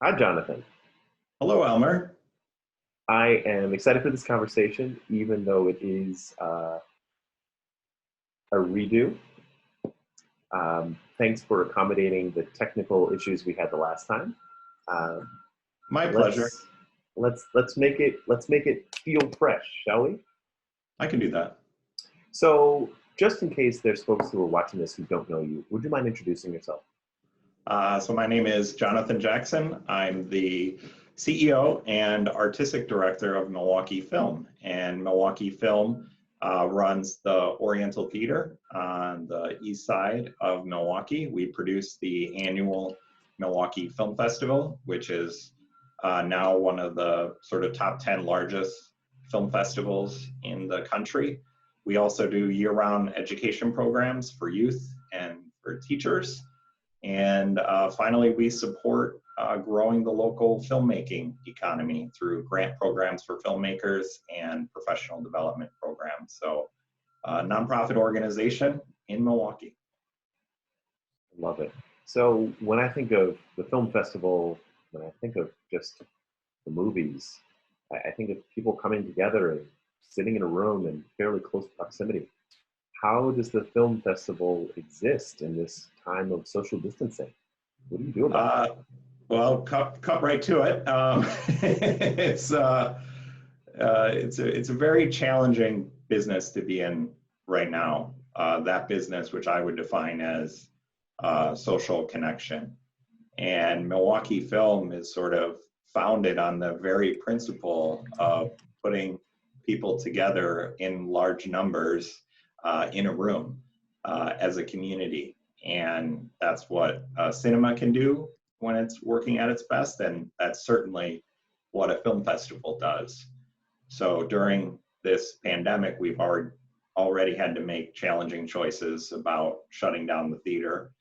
Hi, Jonathan. Hello, Elmer. I am excited for this conversation, even though it is a redo. Thanks for accommodating the technical issues we had the last time. Um, My pleasure. let's make it feel fresh, shall we? I can do that. So, just in case there's folks who are watching this who don't know you, would you mind introducing yourself? So my name is Jonathan Jackson. I'm the CEO and Artistic Director of Milwaukee Film. And Milwaukee Film runs the Oriental Theatre on the east side of Milwaukee. We produce the annual Milwaukee Film Festival, which is now one of the sort of top 10 largest film festivals in the country. We also do year-round education programs for youth and for teachers. And finally, we support growing the local filmmaking economy through grant programs for filmmakers and professional development programs. So, nonprofit organization in Milwaukee. Love it. So, when I think of the film festival, when I think of just the movies, I think of people coming together and sitting in a room in fairly close proximity. How does the film festival exist in this time of social distancing? What do you do about it? Well, cut right to it. It's a very challenging business to be in right now. That business, which I would define as social connection, and Milwaukee Film is sort of founded on the very principle of putting people together in large numbers in a room as a community. And that's what cinema can do when it's working at its best. And that's certainly what a film festival does. So during this pandemic, we've already had to make challenging choices about shutting down the theater.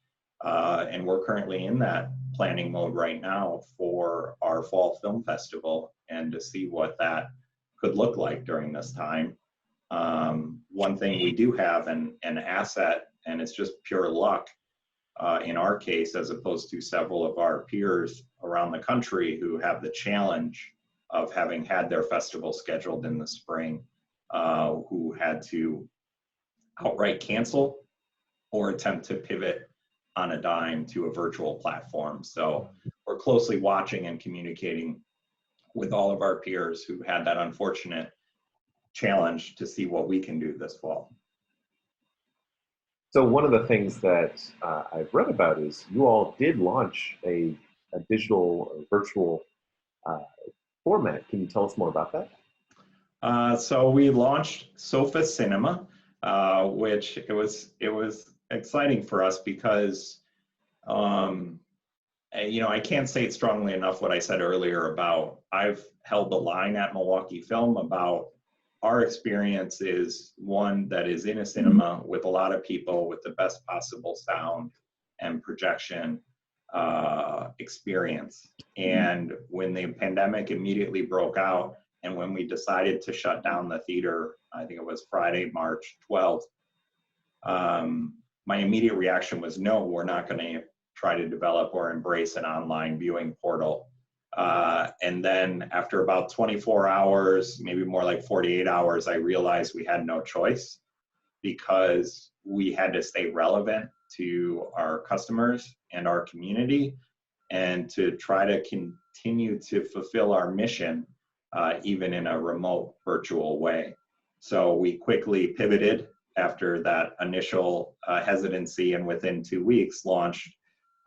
And we're currently in that planning mode right now for our fall film festival and to see what that could look like during this time. One thing we do have an asset, and it's just pure luck in our case, as opposed to several of our peers around the country who have the challenge of having had their festival scheduled in the spring, who had to outright cancel or attempt to pivot on a dime to a virtual platform. So we're closely watching and communicating with all of our peers who had that unfortunate challenge to see what we can do this fall. So one of the things that I've read about is you all did launch a digital or virtual format. Can you tell us more about that? So we launched Sofa Cinema, which it was exciting for us because I can't say it strongly enough what I said earlier about I've held the line at Milwaukee Film about our experience is one that is in a cinema with a lot of people with the best possible sound and projection experience. And when the pandemic immediately broke out and when we decided to shut down the theater, I think it was Friday, March 12th, my immediate reaction was, no, we're not going to try to develop or embrace an online viewing portal. And then after about 24 hours, maybe more like 48 hours, I realized we had no choice because we had to stay relevant to our customers and our community and to try to continue to fulfill our mission, even in a remote virtual way. So we quickly pivoted after that initial hesitancy and within 2 weeks launched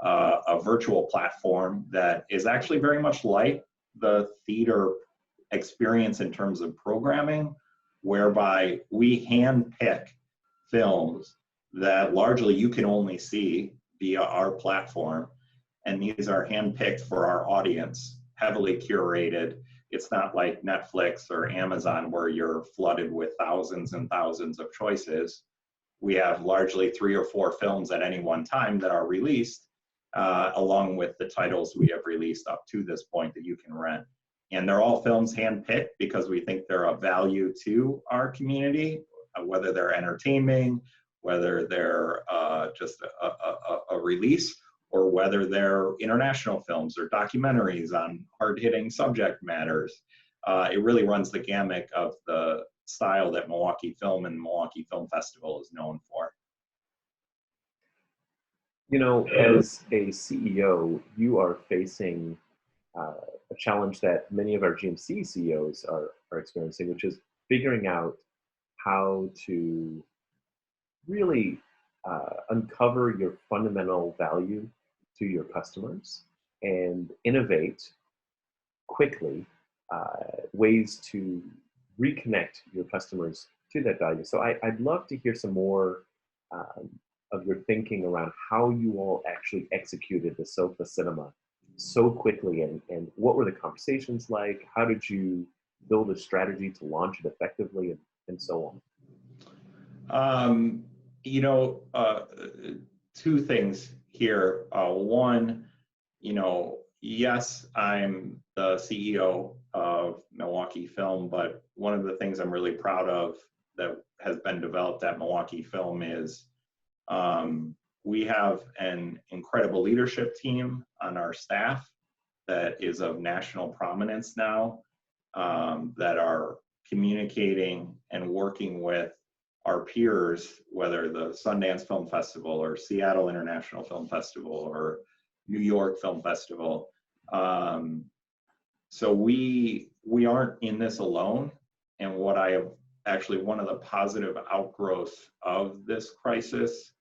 a virtual platform that is actually very much like the theater experience in terms of programming, whereby we handpick films that largely you can only see via our platform. And these are handpicked for our audience, heavily curated. It's not like Netflix or Amazon where you're flooded with thousands and thousands of choices. We have largely 3 or 4 films at any one time that are released, along with the titles we have released up to this point that you can rent. And they're all films handpicked because we think they're of value to our community, whether they're entertaining, whether they're just a release, or whether they're international films or documentaries on hard-hitting subject matters. It really runs the gamut of the style that Milwaukee Film and Milwaukee Film Festival is known for. You know, as a CEO, you are facing a challenge that many of our GMC CEOs are experiencing, which is figuring out how to really uncover your fundamental value to your customers and innovate quickly ways to reconnect your customers to that value. So I'd love to hear some more of your thinking around how you all actually executed the sofa cinema so quickly, and what were the conversations like? How did you build a strategy to launch it effectively, and so on? You know, two things here. One, you know, yes, I'm the CEO of Milwaukee Film, but one of the things I'm really proud of that has been developed at Milwaukee Film is we have an incredible leadership team on our staff that is of national prominence now, that are communicating and working with our peers, whether the Sundance Film Festival or Seattle International Film Festival or New York Film Festival. So we aren't in this alone. And what I have actually, one of the positive outgrowths of this crisis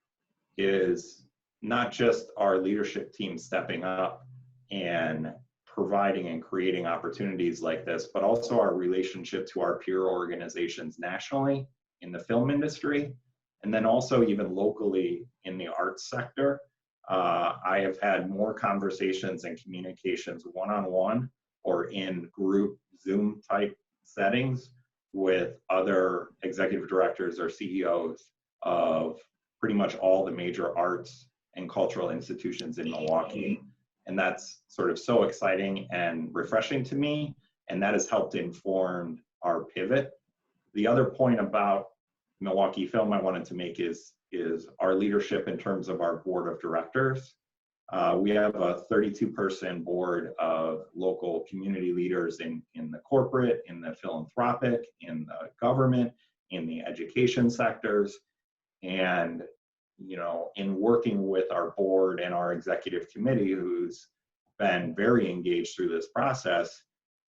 is not just our leadership team stepping up and providing and creating opportunities like this, but also our relationship to our peer organizations nationally in the film industry, and then also even locally in the arts sector. I have had more conversations and communications one-on-one or in group Zoom type settings with other executive directors or CEOs of pretty much all the major arts and cultural institutions in Milwaukee. And that's sort of so exciting and refreshing to me. And that has helped inform our pivot. The other point about Milwaukee Film I wanted to make is our leadership in terms of our board of directors. We have a 32-person board of local community leaders in the corporate, in the philanthropic, in the government, in the education sectors. And, you know, in working with our board and our executive committee, who's been very engaged through this process,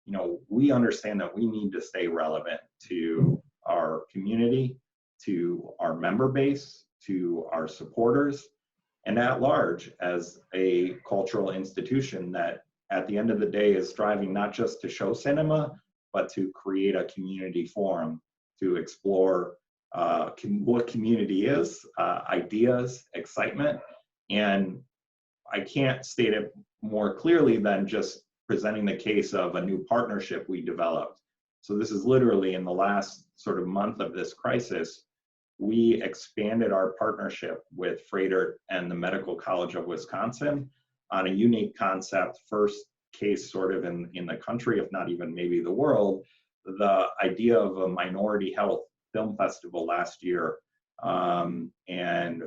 you know, we understand that we need to stay relevant to our community, to our member base, to our supporters, and at large as a cultural institution that at the end of the day is striving not just to show cinema, but to create a community forum to explore what community is, ideas, excitement. And I can't state it more clearly than just presenting the case of a new partnership we developed. So this is literally in the last sort of month of this crisis, we expanded our partnership with Froedtert and the Medical College of Wisconsin on a unique concept, first case sort of in the country, if not even maybe the world, the idea of a minority health film festival last year. And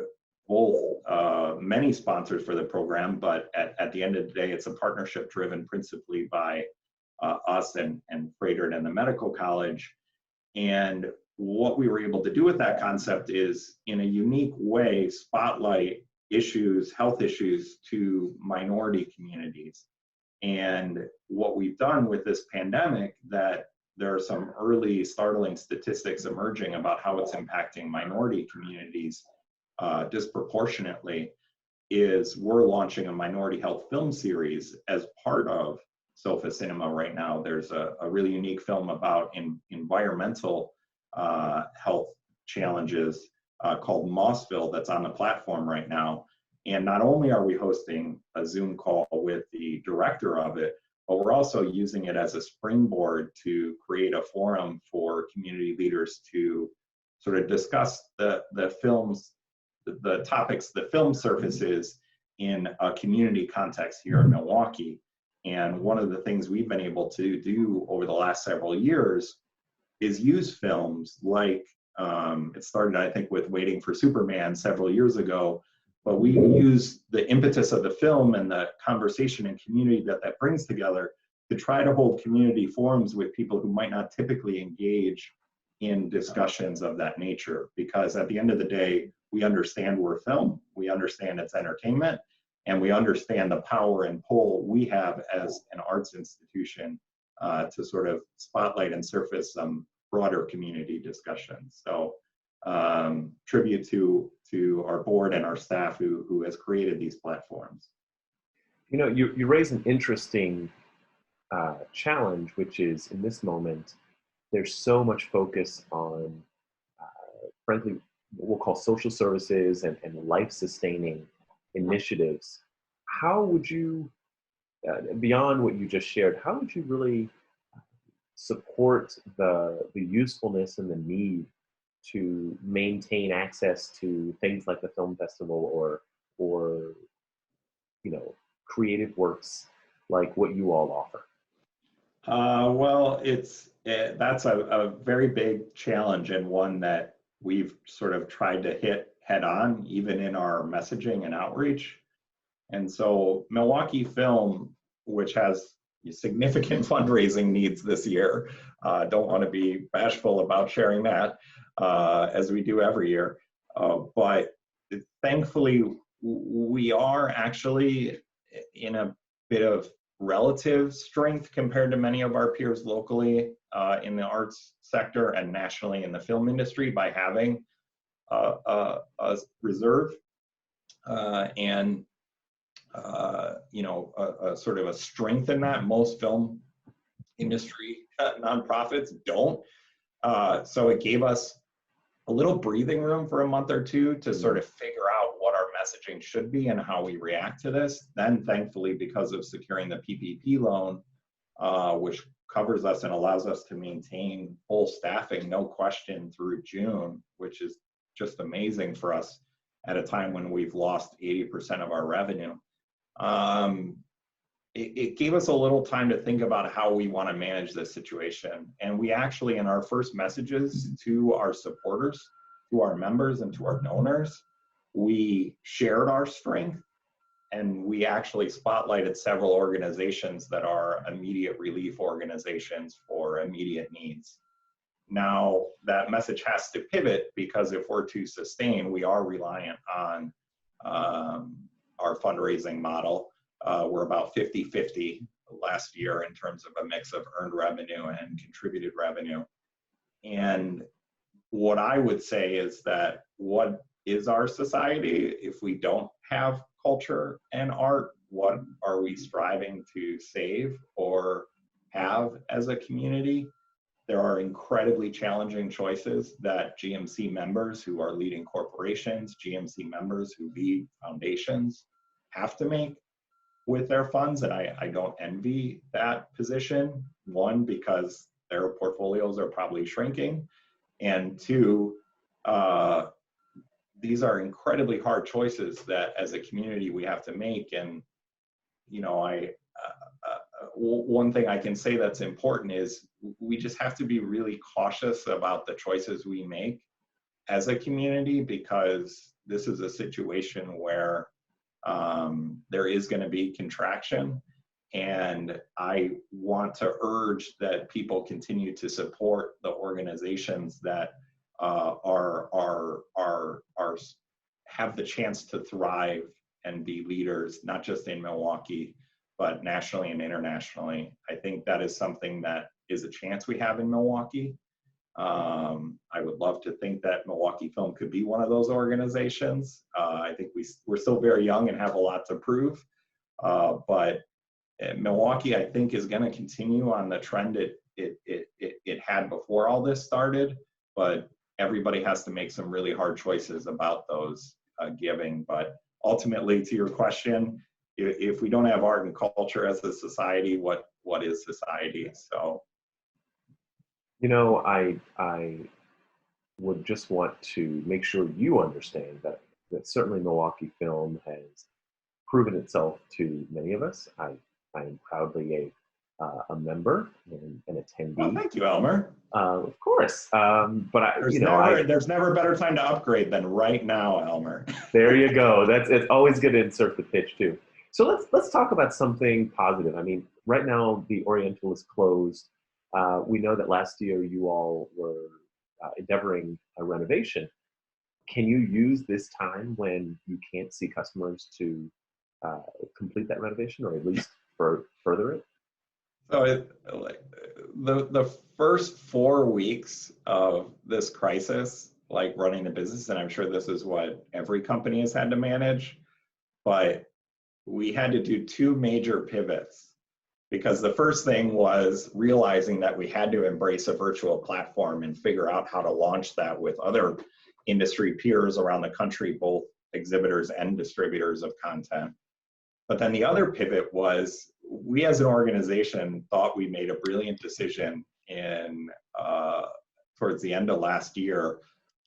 both many sponsors for the program, but at the end of the day, it's a partnership driven principally by us and Froedtert and the Medical College. And what we were able to do with that concept is, in a unique way, spotlight issues, health issues to minority communities. And what we've done with this pandemic, that there are some early startling statistics emerging about how it's impacting minority communities disproportionately, is we're launching a minority health film series as part of Sofa Cinema right now. There's a really unique film about environmental health challenges called Mossville that's on the platform right now. And not only are we hosting a Zoom call with the director of it, but we're also using it as a springboard to create a forum for community leaders to sort of discuss the films, the topics the film surfaces in a community context here in Milwaukee. And one of the things we've been able to do over the last several years is use films like, it started, I think, with Waiting for Superman several years ago, But we use the impetus of the film and the conversation and community that that brings together to try to hold community forums with people who might not typically engage in discussions of that nature. Because at the end of the day, we understand we're film, we understand it's entertainment, and we understand the power and pull we have as an arts institution to sort of spotlight and surface some broader community discussions. So tribute to our board and our staff who has created these platforms. You know, you raise an interesting challenge, which is in this moment, there's so much focus on, frankly, what we'll call social services and life-sustaining initiatives. How would you, beyond what you just shared, how would you really support the usefulness and the need to maintain access to things like the film festival or you know, creative works like what you all offer? Well, that's a very big challenge, and one that we've sort of tried to hit head on, even in our messaging and outreach. And so Milwaukee Film, which has significant fundraising needs this year, don't want to be bashful about sharing that, as we do every year. But thankfully, we are actually in a bit of relative strength compared to many of our peers locally in the arts sector and nationally in the film industry by having a reserve and you know, a sort of a strength in that. Most film industry nonprofits don't. So it gave us a little breathing room for a month or two to sort of figure out what our messaging should be and how we react to this. Then thankfully, because of securing the PPP loan, which covers us and allows us to maintain full staffing, no question, through June, which is just amazing for us at a time when we've lost 80% of our revenue. It gave us a little time to think about how we want to manage this situation. And we actually, in our first messages to our supporters, to our members, and to our donors, we shared our strength, and we actually spotlighted several organizations that are immediate relief organizations for immediate needs. Now, that message has to pivot, because if we're to sustain, we are reliant on our fundraising model. We're about 50-50 last year in terms of a mix of earned revenue and contributed revenue. And what I would say is that what is our society if we don't have culture and art? What are we striving to save or have as a community? There are incredibly challenging choices that GMC members who are leading corporations, GMC members who lead foundations have to make with their funds, and I don't envy that position. One, because their portfolios are probably shrinking, and two, these are incredibly hard choices that as a community we have to make. And you know, one thing I can say that's important is we just have to be really cautious about the choices we make as a community, because this is a situation where there is going to be contraction, and I want to urge that people continue to support the organizations that have the chance to thrive and be leaders, not just in Milwaukee, but nationally and internationally. I think that is something that is a chance we have in Milwaukee. I would love to think that Milwaukee Film could be one of those organizations. I think we're still very young and have a lot to prove, but Milwaukee, I think, is going to continue on the trend it had before all this started, but everybody has to make some really hard choices about those giving. But ultimately, to your question, if we don't have art and culture as a society, what is society? So, you know, I would just want to make sure you understand that certainly Milwaukee Film has proven itself to many of us. I am proudly a member and an attendee. Well, thank you, Elmer. Of course, but there's never a better time to upgrade than right now, Elmer. There you go. It's always good to insert the pitch too. So let's talk about something positive. I mean, right now the Oriental is closed. We know that last year you all were endeavoring a renovation. Can you use this time when you can't see customers to complete that renovation, or at least further it? So the first 4 weeks of this crisis, like running the business, and I'm sure this is what every company has had to manage, but we had to do 2 major pivots, because the first thing was realizing that we had to embrace a virtual platform and figure out how to launch that with other industry peers around the country, both exhibitors and distributors of content. But then the other pivot was, we as an organization thought we made a brilliant decision towards the end of last year,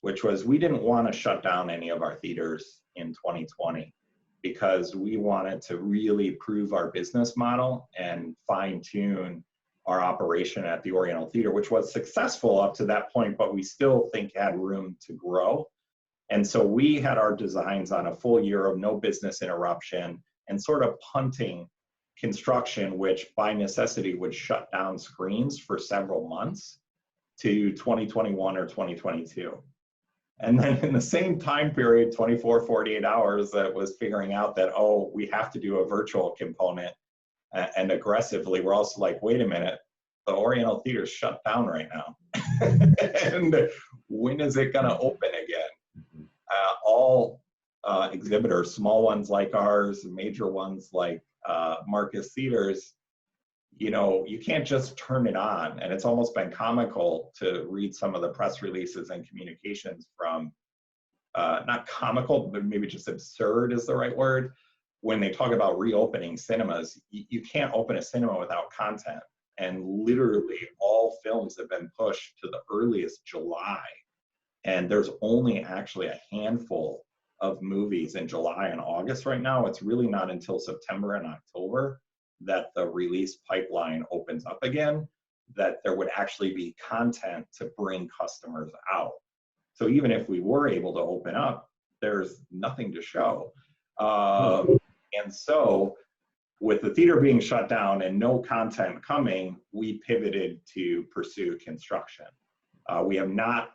which was we didn't want to shut down any of our theaters in 2020, because we wanted to really prove our business model and fine tune our operation at the Oriental Theatre, which was successful up to that point, but we still think had room to grow. And so we had our designs on a full year of no business interruption and sort of punting construction, which by necessity would shut down screens for several months, to 2021 or 2022. And then in the same time period, 24, 48 hours, that was figuring out that, oh, we have to do a virtual component, and aggressively, we're also like, wait a minute, the Oriental Theatre is shut down right now. And when is it gonna open again? All exhibitors, small ones like ours, major ones like Marcus Theaters, you can't just turn it on. And it's almost been comical to read some of the press releases and communications from, not comical, but maybe just absurd is the right word, when they talk about reopening cinemas. You can't open a cinema without content. And literally all films have been pushed to the earliest July. And there's only actually a handful of movies in July and August right now. It's really not until September and October that the release pipeline opens up again, that there would actually be content to bring customers out. So even if we were able to open up, there's nothing to show. And so with the theater being shut down and no content coming, we pivoted to pursue construction. We have not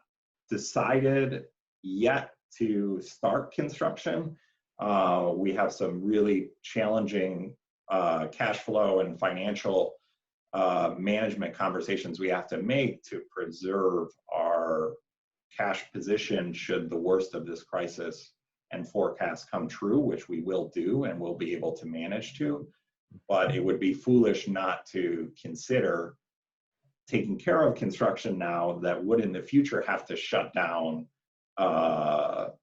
decided yet to start construction. We have some really challenging cash flow and financial management conversations we have to make to preserve our cash position should the worst of this crisis and forecasts come true, which we will do and we'll be able to manage to. But it would be foolish not to consider taking care of construction now that would in the future have to shut down, part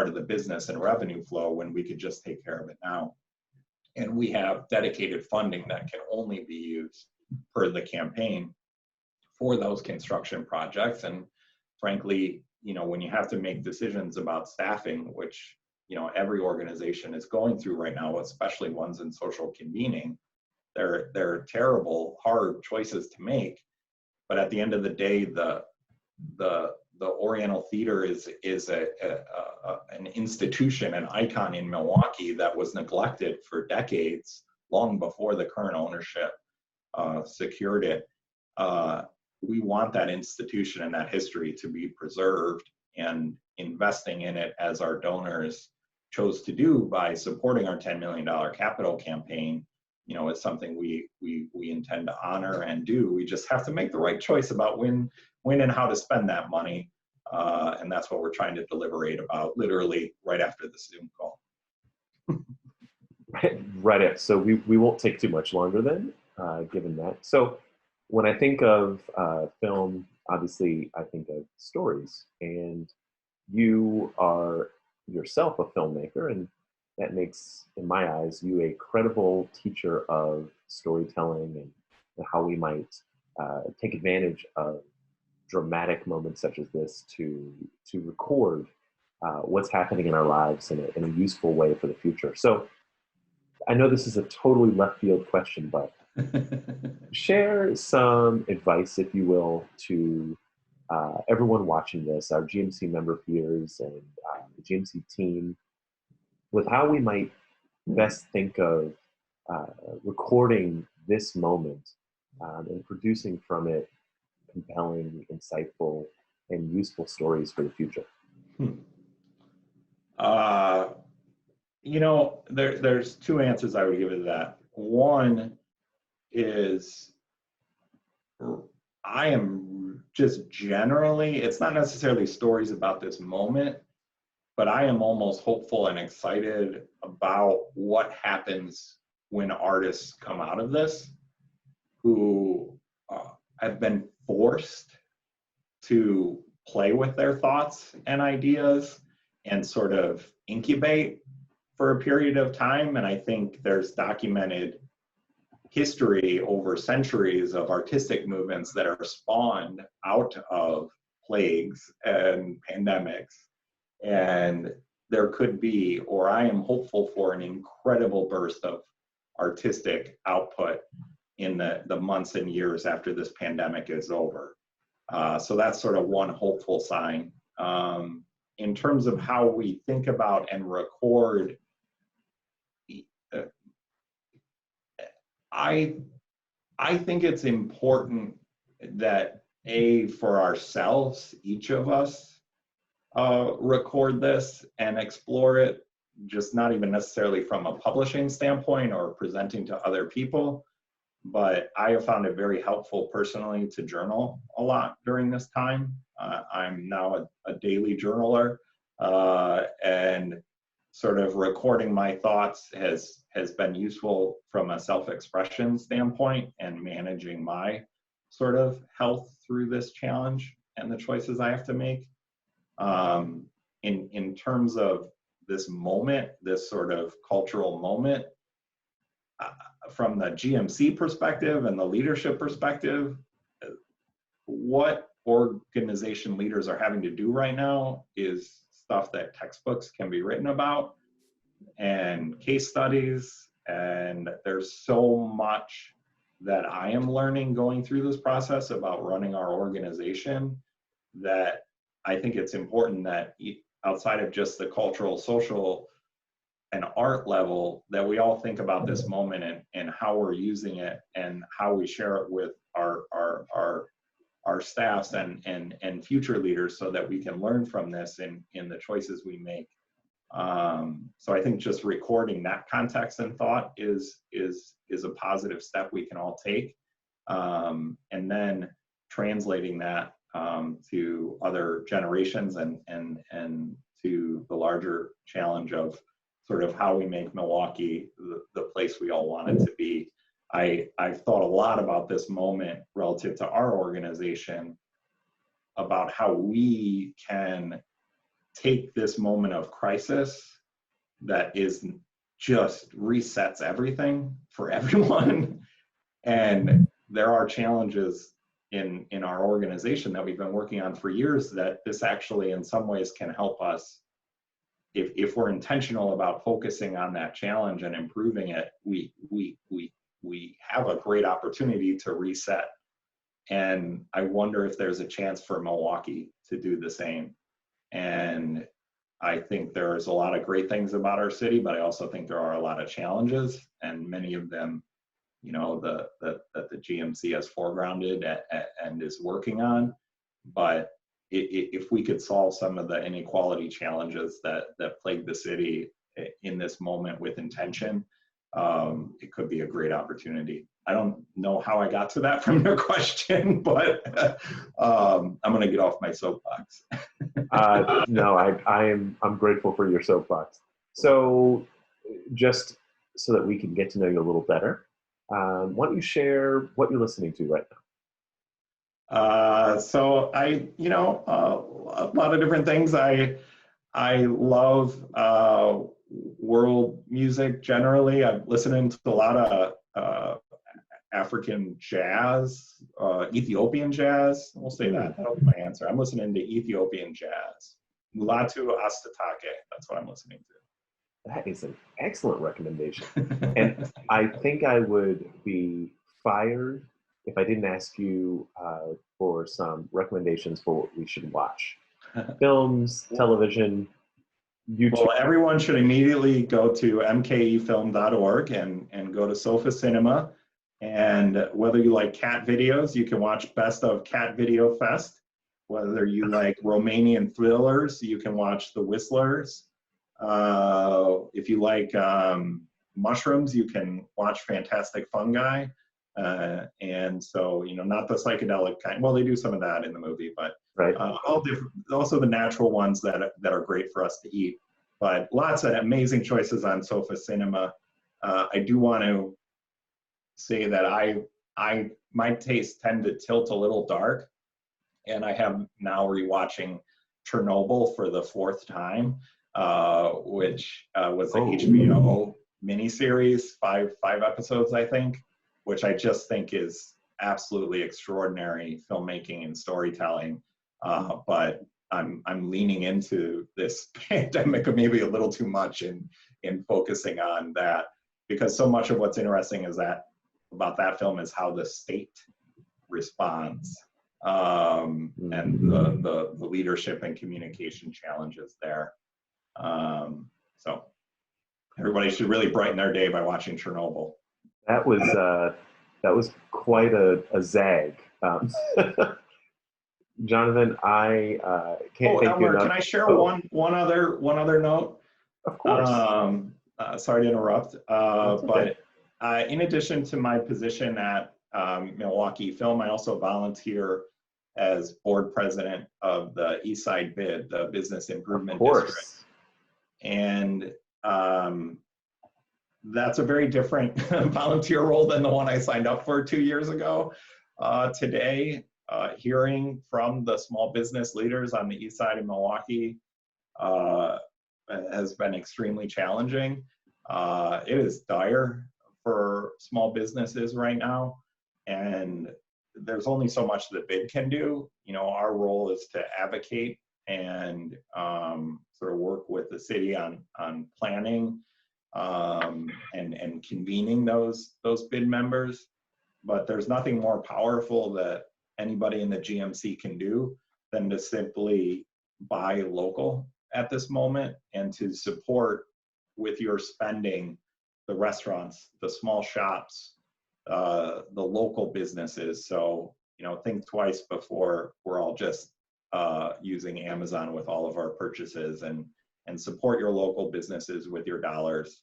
of the business and revenue flow, when we could just take care of it now. And we have dedicated funding that can only be used per the campaign for those construction projects. And frankly, when you have to make decisions about staffing, which every organization is going through right now, especially ones in social convening, they're terrible, hard choices to make. But at the end of the day, the Oriental Theatre is an institution, an icon in Milwaukee that was neglected for decades, long before the current ownership secured it. We want that institution and that history to be preserved, and investing in it, as our donors chose to do by supporting our $10 million capital campaign, is something we intend to honor and do. We just have to make the right choice about when and how to spend that money. And that's what we're trying to deliberate about literally right after the Zoom call. Right. So we won't take too much longer then, given that. So when I think of film, obviously I think of stories, and you are yourself a filmmaker, and that makes, in my eyes, you a credible teacher of storytelling and how we might take advantage of dramatic moments such as this to record what's happening in our lives in a useful way for the future. So I know this is a totally left field question, but share some advice, if you will, to everyone watching this, our GMC member peers and the GMC team, with how we might best think of recording this moment and producing from it compelling, insightful, and useful stories for the future. There's two answers I would give to that. One is I am just generally, it's not necessarily stories about this moment, but I am almost hopeful and excited about what happens when artists come out of this who have been forced to play with their thoughts and ideas and sort of incubate for a period of time. And I think there's documented history over centuries of artistic movements that are spawned out of plagues and pandemics. And there could be, or I am hopeful for, an incredible burst of artistic output in the months and years after this pandemic is over. So that's sort of one hopeful sign. In terms of how we think about and record, I think it's important that for ourselves, each of us record this and explore it, just not even necessarily from a publishing standpoint or presenting to other people, but I have found it very helpful personally to journal a lot during this time. I'm now a daily journaler, and sort of recording my thoughts has been useful from a self-expression standpoint and managing my sort of health through this challenge and the choices I have to make. In terms of this moment, this sort of cultural moment, from the GMC perspective and the leadership perspective, what organization leaders are having to do right now is stuff that textbooks can be written about and case studies. And there's so much that I am learning going through this process about running our organization that I think it's important that outside of just the cultural, social, and art level, that we all think about this moment and how we're using it and how we share it with our staffs and future leaders so that we can learn from this in the choices we make. So I think just recording that context and thought is a positive step we can all take. And then translating that to other generations and to the larger challenge of sort of how we make Milwaukee the place we all want it to be. I've thought a lot about this moment relative to our organization, about how we can take this moment of crisis that is just resets everything for everyone. And there are challenges in our organization that we've been working on for years that this actually in some ways can help us. If we're intentional about focusing on that challenge and improving it, we have a great opportunity to reset. And I wonder if there's a chance for Milwaukee to do the same. And I think there's a lot of great things about our city, but I also think there are a lot of challenges, and many of them, that the GMC has foregrounded and is working on. But if we could solve some of the inequality challenges that plague the city in this moment with intention, it could be a great opportunity. I don't know how I got to that from your question, but I'm going to get off my soapbox. No, I'm grateful for your soapbox. So just so that we can get to know you a little better, why don't you share what you're listening to right now? So I, a lot of different things. I love world music generally. I'm listening to a lot of African jazz, Ethiopian jazz. We'll say that. That'll be my answer. I'm listening to Ethiopian jazz. Mulatu Astatake. That's what I'm listening to. That is an excellent recommendation. And I think I would be fired if I didn't ask you for some recommendations for what we should watch. Films, television, YouTube. Well, everyone should immediately go to mkefilm.org and go to Sofa Cinema. And whether you like cat videos, you can watch Best of Cat Video Fest. Whether you like Romanian thrillers, you can watch The Whistlers. If you like mushrooms, you can watch Fantastic Fungi. And so, you know, not the psychedelic kind. Well, they do some of that in the movie, but Right. all different. Also, the natural ones that are great for us to eat. But lots of amazing choices on Sofa Cinema. I do want to say that my tastes tend to tilt a little dark, and I have now rewatching Chernobyl for the 4th time, which was an HBO miniseries, five episodes, I think, which I just think is absolutely extraordinary filmmaking and storytelling. But I'm leaning into this pandemic maybe a little too much in focusing on that, because so much of what's interesting is about that film is how the state responds, and the leadership and communication challenges there. So everybody should really brighten their day by watching Chernobyl. That was quite a zag. Jonathan, I can't thank you Elmer, enough. can I share one other note? Of course. Sorry to interrupt, Okay. but in addition to my position at Milwaukee Film, I also volunteer as board president of the Eastside BID, the Business Improvement District. And that's a very different volunteer role than the one I signed up for 2 years ago. Today, hearing from the small business leaders on the east side of Milwaukee has been extremely challenging. It is dire for small businesses right now, and there's only so much that BID can do. You know, our role is to advocate and sort of work with the city on planning and convening those BID members. But there's nothing more powerful that anybody in the GMC can do than to simply buy local at this moment and to support with your spending the restaurants, the small shops, the local businesses. So, you know, think twice before we're all just using Amazon with all of our purchases, and support your local businesses with your dollars.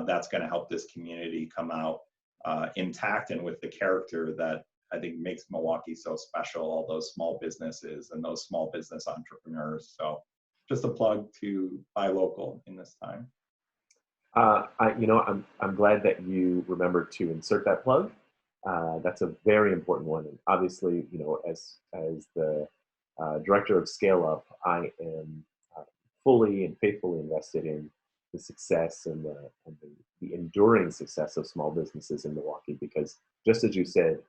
That's going to help this community come out intact and with the character that I think makes Milwaukee so special, all those small businesses and those small business entrepreneurs. So just a plug to buy local in this time. I'm glad that you remembered to insert that plug. That's a very important one. And obviously, you know, as the director of Scale Up, I am fully and faithfully invested in the success and the enduring success of small businesses in Milwaukee, because just as you said,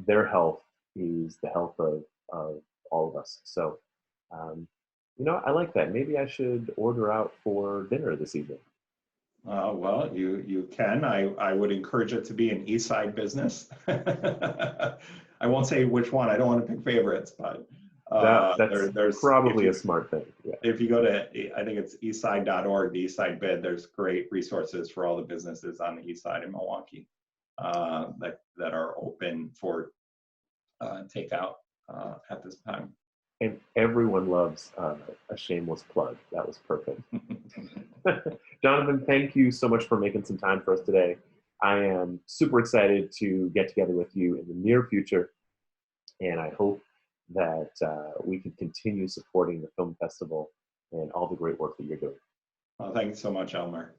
their health is the health of all of us. So, you know, I like that. Maybe I should order out for dinner this evening. Well, you can. I would encourage it to be an East Side business. I won't say which one. I don't want to pick favorites, but there's probably a smart thing. Yeah. If you go to, I think it's eastside.org, the Eastside BID, there's great resources for all the businesses on the east side of Milwaukee that are open for takeout at this time. And everyone loves a shameless plug. That was perfect. Jonathan, thank you so much for making some time for us today. I am super excited to get together with you in the near future, and I hope that we can continue supporting the film festival and all the great work that you're doing. Well, thank you so much, Elmer.